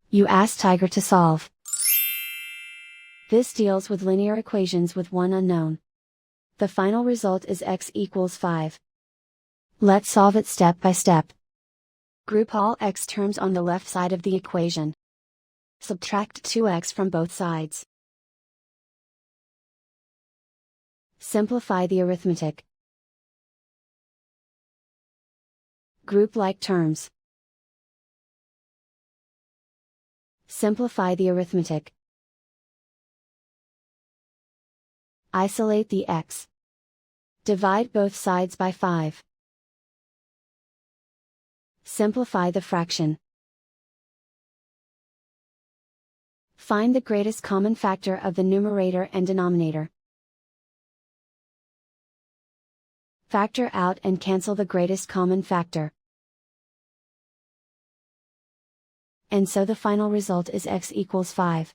You ask Tiger to solve. This deals with linear equations with one unknown. The final result is x equals 5. Let's solve it step by step. Group all x terms on the left side of the equation. Subtract 2x from both sides. Simplify the arithmetic. Group like terms. Simplify the arithmetic. Isolate the x. Divide both sides by 5. Simplify the fraction. Find the greatest common factor of the numerator and denominator. Factor out and cancel the greatest common factor. And so the final result is x equals 5.